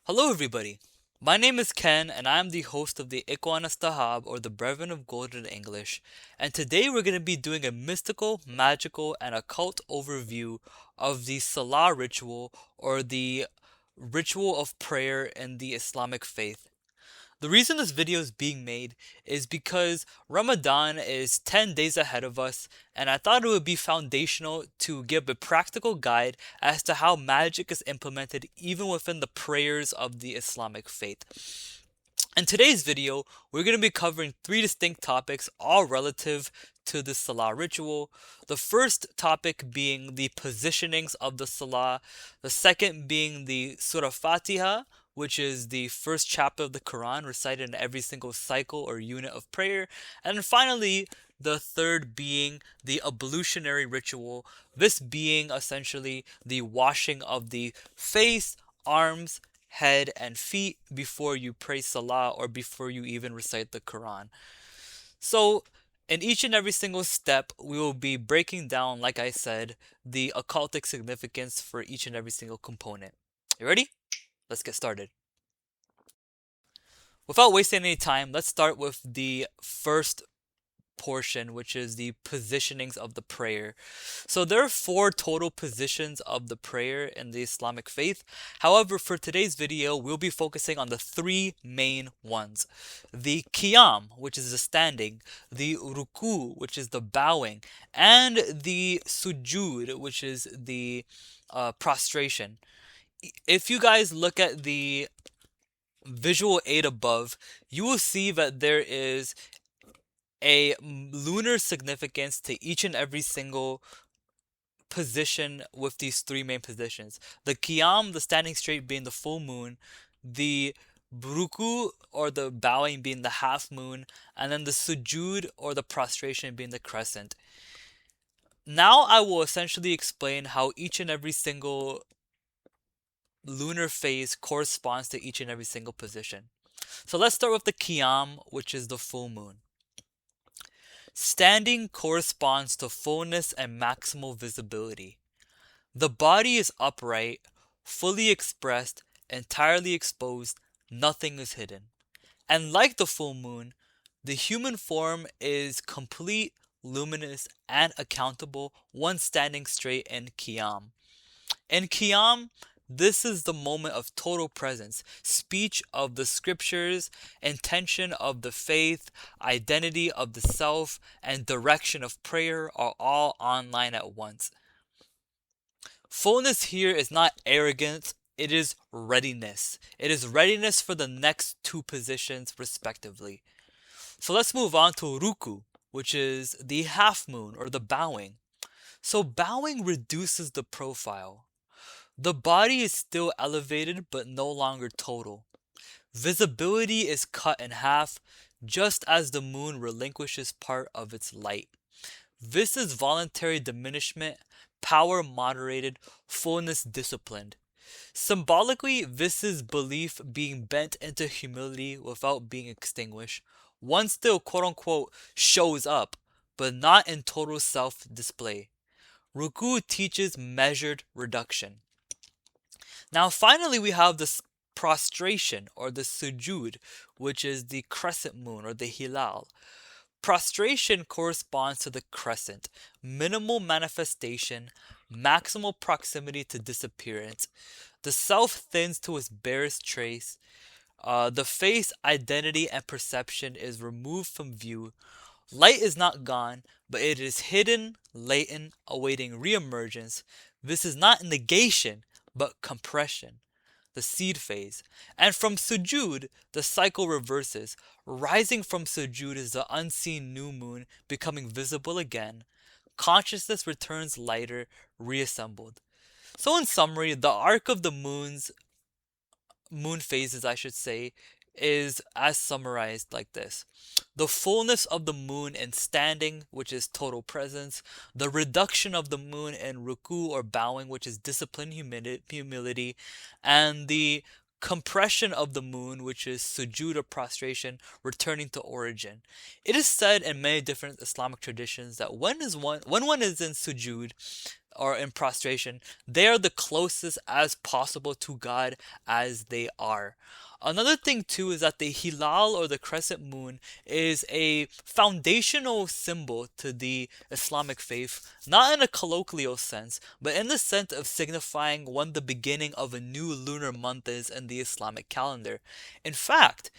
Hello, everybody. My name is Ken, and I'm the host of the Ikhwan Astahab, or the Brethren of Gold in English. And today we're going to be doing a mystical, magical, and occult overview of the Salah ritual, or the ritual of prayer in the Islamic faith. The reason this video is being made is because Ramadan is 10 days ahead of us, and I thought it would be foundational to give a practical guide as to how magic is implemented even within the prayers of the Islamic faith. In today's video, we're going to be covering three distinct topics, all relative to the Salah ritual. The first topic being the positionings of the Salah, the second being the Surah Fatiha, which is the first chapter of the Quran recited in every single cycle or unit of prayer, and then finally, the third being the ablutionary ritual, this being essentially the washing of the face, arms, head, and feet before you pray Salah or before you even recite the Quran. So, in each and every single step, we will be breaking down, like I said, the occultic significance for each and every single component. You ready? Let's get started. Without wasting any time, let's start with the first portion, which is the positionings of the prayer. So there are four total positions of the prayer in the Islamic faith. However, for today's video, we'll be focusing on the three main ones. The qiyam, which is the standing, the ruku, which is the bowing, and the sujud, which is the prostration. If you guys look at the visual aid above, you will see that there is a lunar significance to each and every single position with these three main positions. The qiyam, the standing straight, being the full moon, the ruku, or the bowing, being the half moon, and then the sujud, or the prostration, being the crescent. Now I will essentially explain how each and every single lunar phase corresponds to each and every single position. So let's start with the qiyam, which is the full moon. Standing corresponds to fullness and maximal visibility. The body is upright, fully expressed, entirely exposed, nothing is hidden. And like the full moon, the human form is complete, luminous, and accountable once standing straight in Qiyam. In Qiyam, this is the moment of total presence, speech of the scriptures, intention of the faith, identity of the self, and direction of prayer are all online at once. Fullness here is not arrogance, it is readiness. It is readiness for the next two positions, respectively. So let's move on to Ruku, which is the half moon or the bowing. So bowing reduces the profile. The body is still elevated but no longer total. Visibility is cut in half, just as the moon relinquishes part of its light. This is voluntary diminishment, power moderated, fullness disciplined. Symbolically, this is belief being bent into humility without being extinguished. One still quote unquote shows up, but not in total self display. Ruku teaches measured reduction. Now, finally, we have the prostration or the sujud, which is the crescent moon or the hilal. Prostration corresponds to the crescent, minimal manifestation, maximal proximity to disappearance. The self thins to its barest trace. The face, identity, and perception is removed from view. Light is not gone, but it is hidden, latent, awaiting reemergence. This is not negation, but compression, the seed phase. And from sujud, the cycle reverses. Rising from sujud is the unseen new moon becoming visible again. Consciousness returns lighter, reassembled. So in summary, the arc of the moon phases, I should say, is as summarized like this. The fullness of the moon in standing, which is total presence. The reduction of the moon in ruku or bowing, which is disciplined humility. And the compression of the moon, which is sujud or prostration, returning to origin. It is said in many different Islamic traditions that when one is in sujud, or in prostration, they are the closest as possible to God as they are. Another thing too is that the hilal or the crescent moon is a foundational symbol to the Islamic faith, not in a colloquial sense, but in the sense of signifying when the beginning of a new lunar month is in the Islamic calendar. In fact,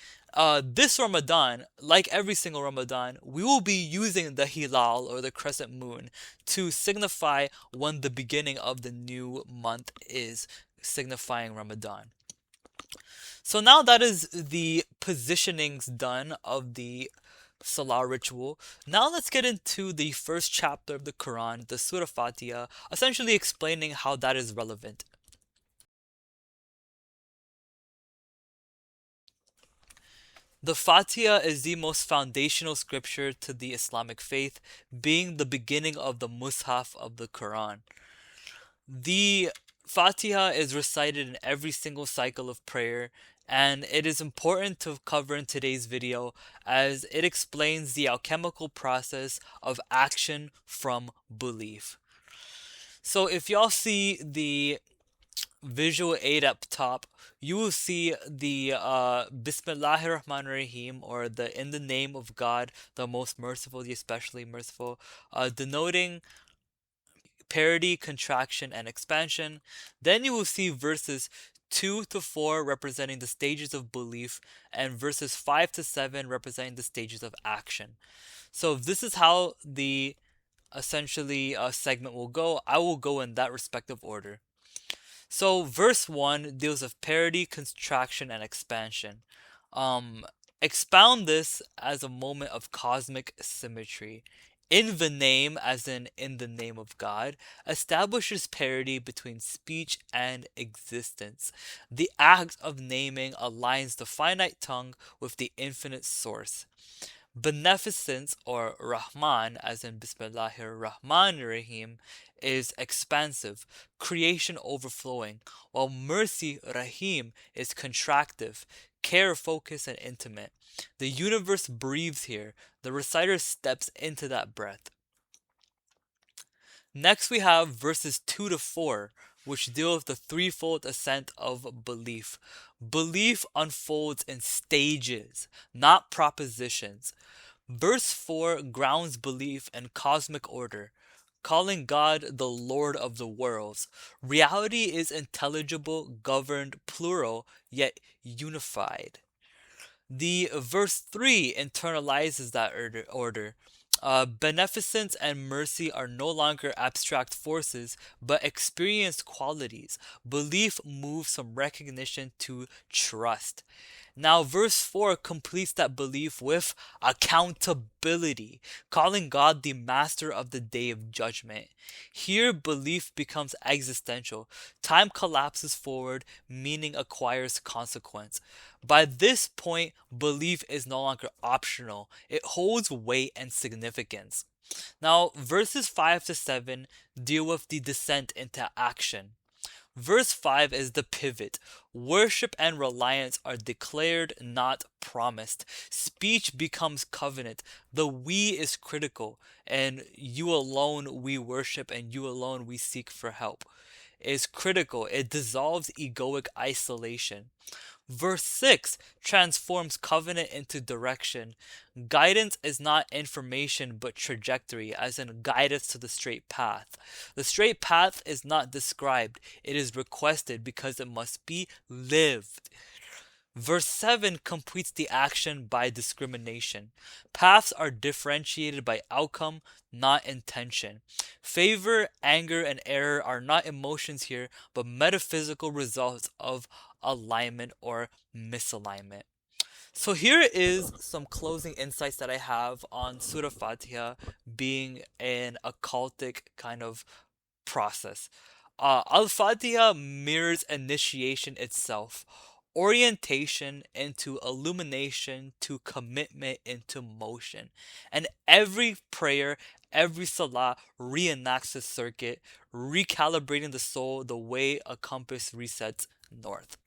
this Ramadan, like every single Ramadan, we will be using the hilal or the crescent moon to signify when the beginning of the new month is, signifying Ramadan. So now that is the positionings done of the Salah ritual. Now let's get into the first chapter of the Quran, the Surah Fatiha, essentially explaining how that is relevant. The Fatiha is the most foundational scripture to the Islamic faith, being the beginning of the Mus'haf of the Quran. The Fatiha is recited in every single cycle of prayer, and it is important to cover in today's video as it explains the alchemical process of action from belief. So if y'all see the visual aid up top, you will see the Bismillahir Rahmanir Rahim, or the in the name of God, the most merciful, the especially merciful, denoting parity, contraction, and expansion. Then you will see verses 2 to 4 representing the stages of belief, and verses 5 to 7 representing the stages of action. So this is how the essentially segment will go. I will go in that respective order. So verse 1 deals with parity, contraction, and expansion. Um, Expound this as a moment of cosmic symmetry. In the name, as in the name of God, establishes parity between speech and existence. The act of naming aligns the finite tongue with the infinite source. Beneficence, or Rahman, as in Bismillahir Rahmanir Rahim, is expansive, creation overflowing, while mercy, Rahim, is contractive, care focused and intimate. The universe breathes here. The reciter steps into that breath. Next, we have verses 2 to 4, which deal with the threefold ascent of belief. Belief unfolds in stages, not propositions. Verse 4 grounds belief in cosmic order, calling God the Lord of the worlds. Reality is intelligible, governed, plural, yet unified. The verse 3 internalizes that order. Beneficence and mercy are no longer abstract forces, but experienced qualities. Belief moves from recognition to trust. Now, verse 4 completes that belief with accountability, calling God the master of the day of judgment. Here, belief becomes existential. Time collapses forward, meaning acquires consequence. By this point, belief is no longer optional, it holds weight and significance. Now, verses 5 to 7 deal with the descent into action. Verse 5 is the pivot. Worship and reliance are declared, not promised. Speech becomes covenant. The we is critical, and you alone we worship, and you alone we seek for help. Is critical. It dissolves egoic isolation. Verse 6 transforms covenant into direction. Guidance is not information but trajectory, as in guidance to the straight path. The straight path is not described, it is requested because it must be lived. Verse 7 completes the action by discrimination. Paths are differentiated by outcome, not intention. Favor, anger, and error are not emotions here, but metaphysical results of alignment or misalignment. So here is some closing insights that I have on Surah Fatiha being an occultic kind of process. Al-Fatiha mirrors initiation itself, orientation into illumination to commitment into motion. And every prayer, every salah reenacts the circuit, recalibrating the soul the way a compass resets north.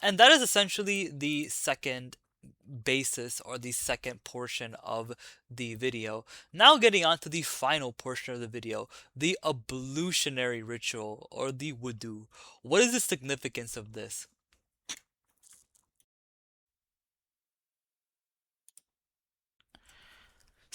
And that is essentially the second basis or the second portion of the video. Now getting on to the final portion of the video, the ablutionary ritual or the wudu. What is the significance of this?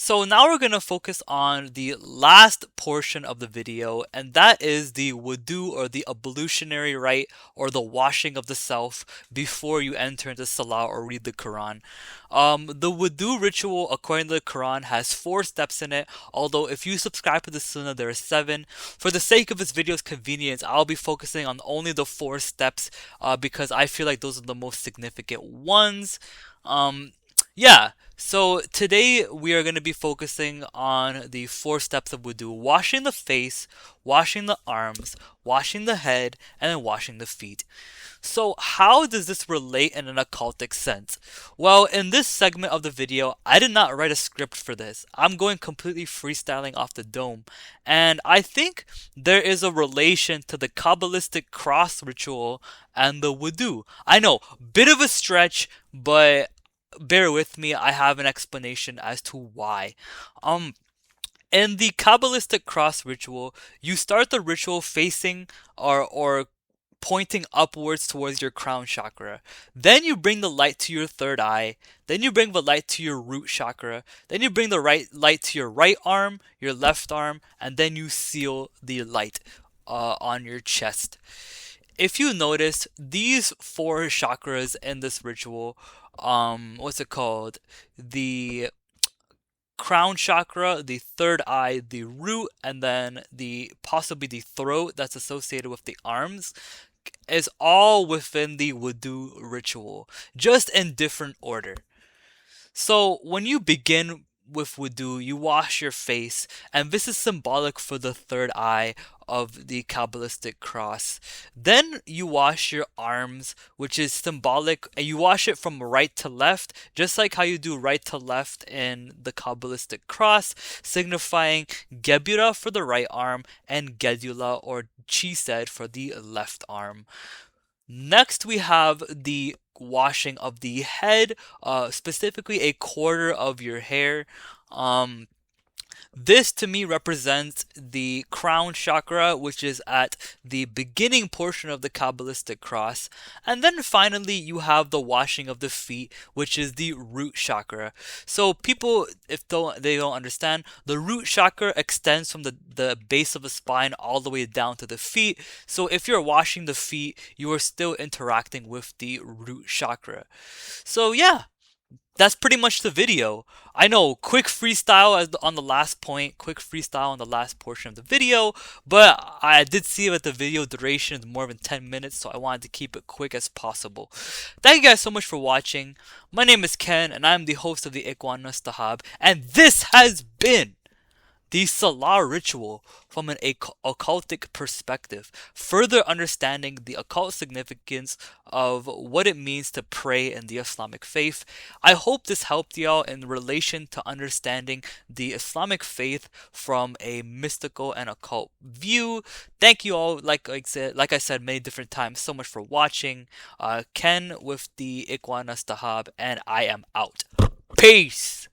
So now we're going to focus on the last portion of the video, and that is the wudu or the ablutionary rite or the washing of the self before you enter into Salah or read the Quran. The wudu ritual, according to the Quran, has 4 steps in it, although if you subscribe to the Sunnah, there are 7. For the sake of this video's convenience, I'll be focusing on only the 4 steps because I feel like those are the most significant ones. Yeah, so today we are going to be focusing on the 4 steps of wudu: washing the face, washing the arms, washing the head, and then washing the feet. So how does this relate in an occultic sense? Well, in this segment of the video, I did not write a script for this. I'm going completely freestyling off the dome. And I think there is a relation to the Kabbalistic cross ritual and the wudu. I know, bit of a stretch, but bear with me, I have an explanation as to why. In the Kabbalistic cross ritual, you start the ritual facing or pointing upwards towards your crown chakra. Then you bring the light to your third eye. Then you bring the light to your root chakra. Then you bring the light to your right arm, your left arm, and then you seal the light on your chest. If you notice, these 4 chakras in this ritual, what's it called? The crown chakra, the third eye, the root, and then possibly the throat that's associated with the arms, is all within the wudu ritual, just in different order. So when you begin with wudu, you wash your face, and this is symbolic for the third eye of the Kabbalistic cross. Then you wash your arms, which is symbolic, and you wash it from right to left, just like how you do right to left in the Kabbalistic cross, signifying Gebira for the right arm and Gedula or Chised for the left arm. Next, we have the washing of the head, specifically a quarter of your hair. This to me represents the crown chakra, which is at the beginning portion of the Kabbalistic cross. And then finally, you have the washing of the feet, which is the root chakra. So people, if they don't understand, the root chakra extends from the base of the spine all the way down to the feet. So if you're washing the feet, you are still interacting with the root chakra. So yeah, that's pretty much the video. I know, quick freestyle on the last point, quick freestyle on the last portion of the video, but I did see that the video duration is more than 10 minutes, so I wanted to keep it quick as possible. Thank you guys so much for watching. My name is Ken, and I'm the host of the Ikhwanas Tahab, and this has been the Salah ritual from an occultic perspective, further understanding the occult significance of what it means to pray in the Islamic faith. I hope this helped y'all in relation to understanding the Islamic faith from a mystical and occult view. Thank you all, like I said many different times, so much for watching. Ken with the Ikhwanas Tahab, and I am out. Peace!